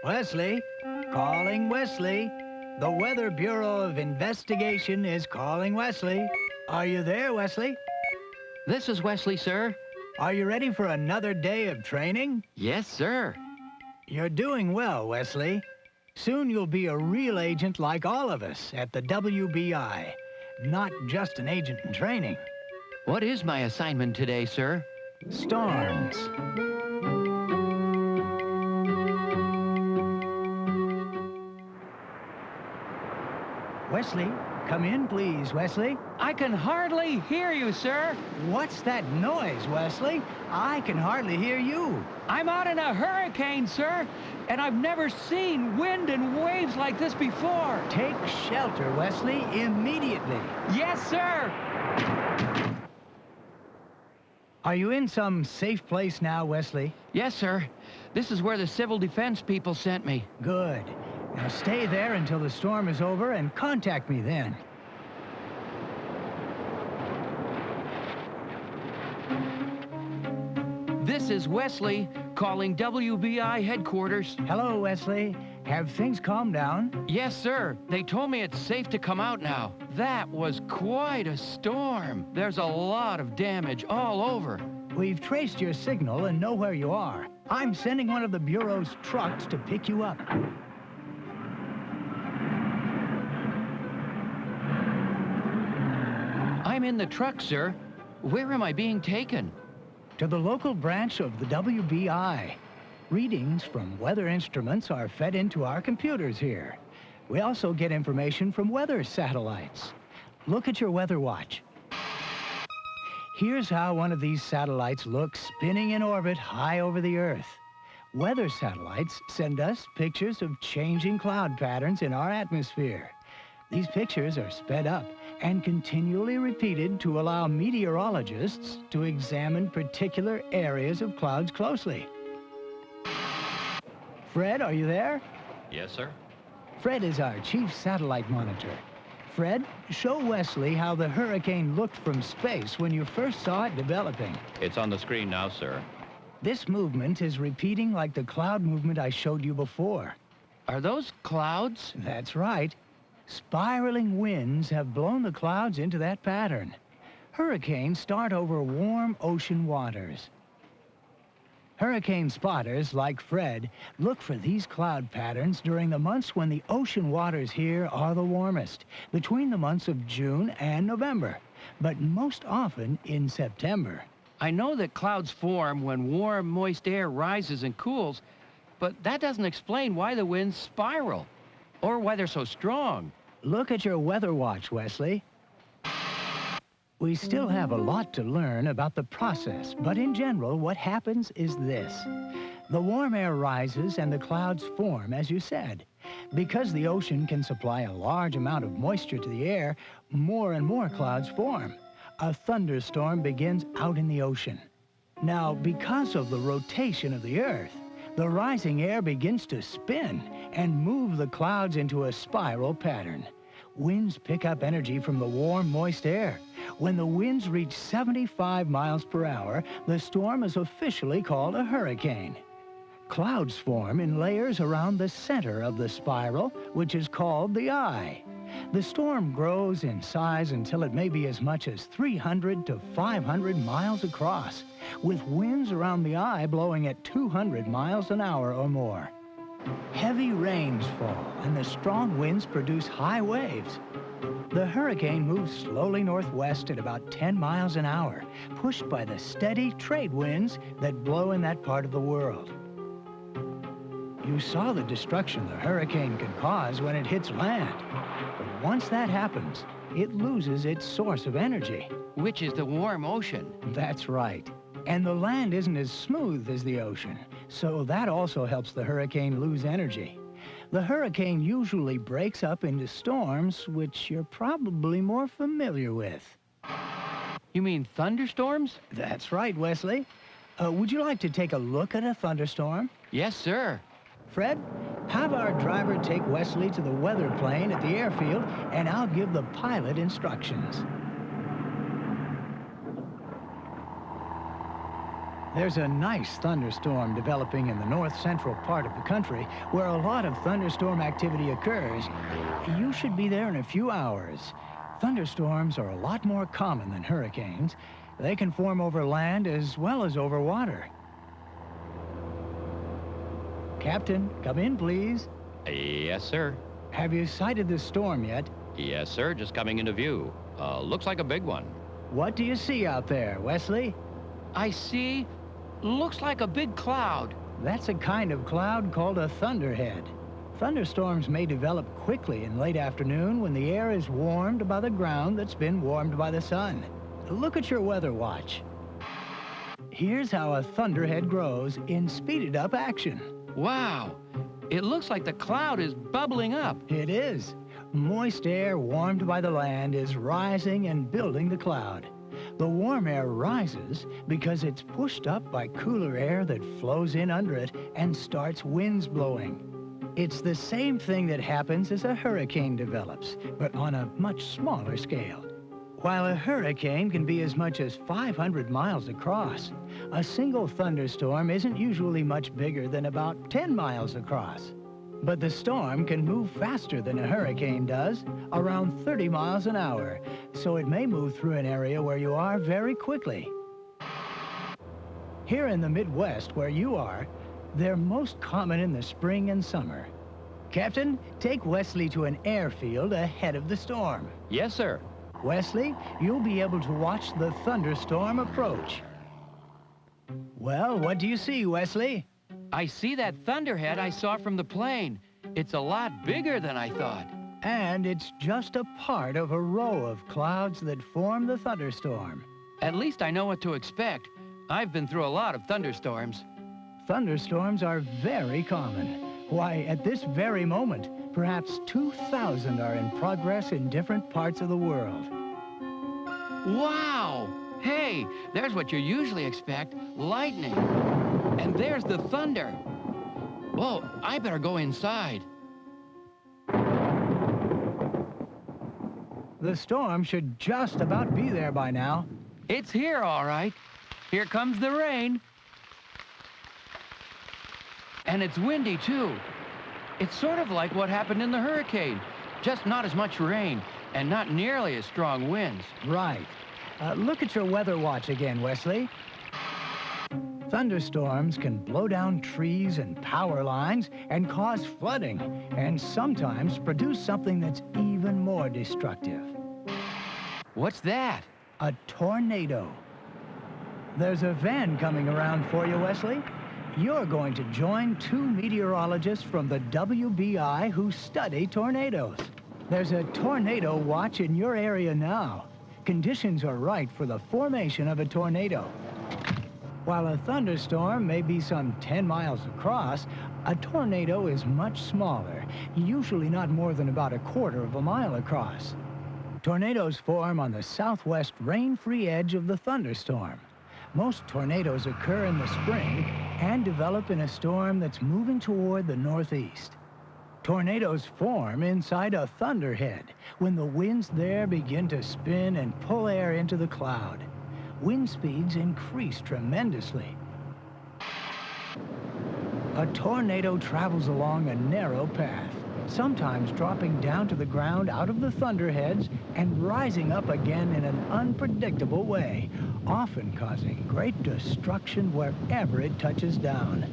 Wesley, calling Wesley. The Weather Bureau of Investigation is calling Wesley. Are you there, Wesley? This is Wesley, sir. Are you ready for another day of training? Yes, sir. You're doing well, Wesley. Soon you'll be a real agent like all of us at the WBI, not just an agent in training. What is my assignment today, sir? Storms. Wesley, come in, please, Wesley. I can hardly hear you, sir. What's that noise, Wesley? I can hardly hear you. I'm out in a hurricane, sir, and I've never seen wind and waves like this before. Take shelter, Wesley, immediately. Yes, sir. Are you in some safe place now, Wesley? Yes, sir. This is where the civil defense people sent me. Good. Now stay there until the storm is over and contact me then. This is Wesley calling WBI headquarters. Hello, Wesley. Have things calmed down? Yes, sir. They told me it's safe to come out now. That was quite a storm. There's a lot of damage all over. We've traced your signal and know where you are. I'm sending one of the Bureau's trucks to pick you up. I'm in the truck, sir. Where am I being taken? To the local branch of the WBI. Readings from weather instruments are fed into our computers here. We also get information from weather satellites. Look at your weather watch. Here's how one of these satellites looks spinning in orbit high over the Earth. Weather satellites send us pictures of changing cloud patterns in our atmosphere. These pictures are sped up and continually repeated to allow meteorologists to examine particular areas of clouds closely. Fred, are you there? Yes, sir. Fred is our chief satellite monitor. Fred, show Wesley how the hurricane looked from space when you first saw it developing. It's on the screen now, sir. This movement is repeating like the cloud movement I showed you before. Are those clouds? That's right. Spiraling winds have blown the clouds into that pattern. Hurricanes start over warm ocean waters. Hurricane spotters, like Fred, look for these cloud patterns during the months when the ocean waters here are the warmest, between the months of June and November, but most often in September. I know that clouds form when warm, moist air rises and cools, but that doesn't explain why the winds spiral, or why they're so strong. Look at your weather watch, Wesley. We still have a lot to learn about the process, but in general, what happens is this. The warm air rises and the clouds form, as you said. Because the ocean can supply a large amount of moisture to the air, more and more clouds form. A thunderstorm begins out in the ocean. Now, because of the rotation of the Earth, the rising air begins to spin and move the clouds into a spiral pattern. Winds pick up energy from the warm, moist air. When the winds reach 75 miles per hour, the storm is officially called a hurricane. Clouds form in layers around the center of the spiral, which is called the eye. The storm grows in size until it may be as much as 300 to 500 miles across, with winds around the eye blowing at 200 miles an hour or more. Heavy rains fall, and the strong winds produce high waves. The hurricane moves slowly northwest at about 10 miles an hour, pushed by the steady trade winds that blow in that part of the world. You saw the destruction the hurricane can cause when it hits land. But once that happens, it loses its source of energy. Which is the warm ocean. That's right. And the land isn't as smooth as the ocean, so that also helps the hurricane lose energy. The hurricane usually breaks up into storms, which you're probably more familiar with. You mean thunderstorms? That's right, Wesley. Would you like to take a look at a thunderstorm? Yes, sir. Fred, have our driver take Wesley to the weather plane at the airfield, and I'll give the pilot instructions. There's a nice thunderstorm developing in the north-central part of the country where a lot of thunderstorm activity occurs. You should be there in a few hours. Thunderstorms are a lot more common than hurricanes. They can form over land as well as over water. Captain, come in, please. Yes, sir. Have you sighted the storm yet? Yes, sir. Just coming into view. Looks like a big one. What do you see out there, Wesley? I see. Looks like a big cloud. That's a kind of cloud called a thunderhead. Thunderstorms may develop quickly in late afternoon when the air is warmed by the ground that's been warmed by the sun. Look at your weather watch. Here's how a thunderhead grows in speeded up action. Wow. It looks like the cloud is bubbling up. It is. Moist air warmed by the land is rising and building the cloud. The warm air rises because it's pushed up by cooler air that flows in under it and starts winds blowing. It's the same thing that happens as a hurricane develops, but on a much smaller scale. While a hurricane can be as much as 500 miles across, a single thunderstorm isn't usually much bigger than about 10 miles across. But the storm can move faster than a hurricane does, around 30 miles an hour, so it may move through an area where you are very quickly. Here in the Midwest, where you are, they're most common in the spring and summer. Captain, take Wesley to an airfield ahead of the storm. Yes, sir. Wesley, you'll be able to watch the thunderstorm approach. Well, what do you see, Wesley? I see that thunderhead I saw from the plane. It's a lot bigger than I thought. And it's just a part of a row of clouds that form the thunderstorm. At least I know what to expect. I've been through a lot of thunderstorms. Thunderstorms are very common. Why, at this very moment, perhaps 2,000 are in progress in different parts of the world. Wow! Hey, there's what you usually expect, lightning. And there's the thunder. Whoa, I better go inside. The storm should just about be there by now. It's here, all right. Here comes the rain. And it's windy, too. It's sort of like what happened in the hurricane, just not as much rain and not nearly as strong winds. Right. Look at your weather watch again, Wesley. Thunderstorms can blow down trees and power lines and cause flooding, and sometimes produce something that's even more destructive. What's that? A tornado. There's a van coming around for you, Wesley. You're going to join 2 meteorologists from the WBI who study tornadoes. There's a tornado watch in your area now. Conditions are right for the formation of a tornado. While a thunderstorm may be some 10 miles across, a tornado is much smaller, usually not more than about 1/4 of a mile across. Tornadoes form on the southwest rain-free edge of the thunderstorm. Most tornadoes occur in the spring and develop in a storm that's moving toward the northeast. Tornadoes form inside a thunderhead when the winds there begin to spin and pull air into the cloud. Wind speeds increase tremendously. A tornado travels along a narrow path, sometimes dropping down to the ground out of the thunderheads and rising up again in an unpredictable way, often causing great destruction wherever it touches down.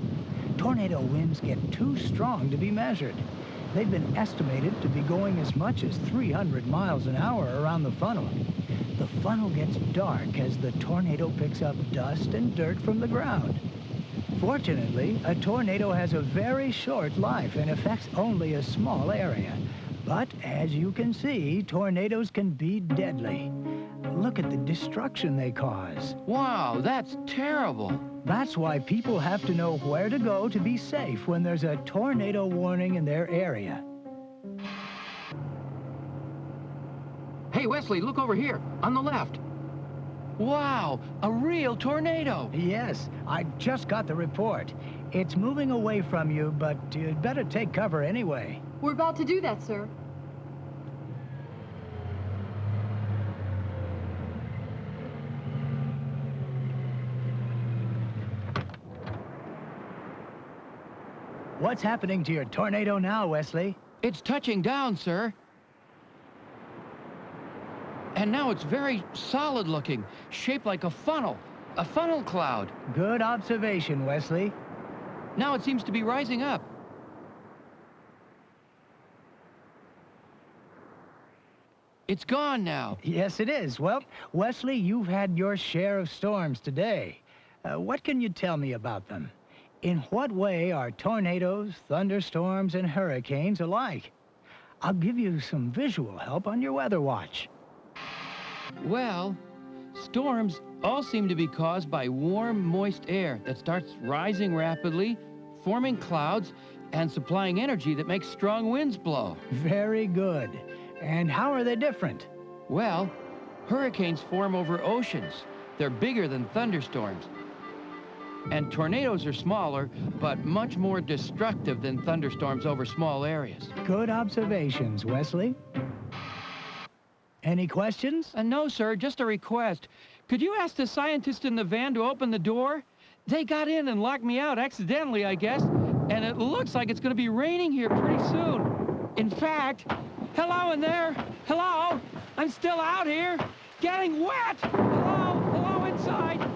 Tornado winds get too strong to be measured. They've been estimated to be going as much as 300 miles an hour around the funnel. The funnel gets dark as the tornado picks up dust and dirt from the ground. Fortunately, a tornado has a very short life and affects only a small area. But as you can see, tornadoes can be deadly. Look at the destruction they cause. Wow, that's terrible. That's why people have to know where to go to be safe when there's a tornado warning in their area. Hey, Wesley, look over here, on the left. Wow, a real tornado. Yes, I just got the report. It's moving away from you, but you'd better take cover anyway. We're about to do that, sir. What's happening to your tornado now, Wesley? It's touching down, sir. And now it's very solid looking, shaped like a funnel cloud. Good observation, Wesley. Now it seems to be rising up. It's gone now. Yes, it is. Well, Wesley, you've had your share of storms today. What can you tell me about them? In what way are tornadoes, thunderstorms, and hurricanes alike? I'll give you some visual help on your weather watch. Well, storms all seem to be caused by warm, moist air that starts rising rapidly, forming clouds, and supplying energy that makes strong winds blow. Very good. And how are they different? Well, hurricanes form over oceans. They're bigger than thunderstorms. And tornadoes are smaller, but much more destructive than thunderstorms over small areas. Good observations, Wesley. Any questions? No, sir, just a request. Could you ask the scientist in the van to open the door? They got in and locked me out accidentally, I guess. And it looks like it's going to be raining here pretty soon. In fact, hello in there. Hello? I'm still out here, getting wet. Hello? Hello inside?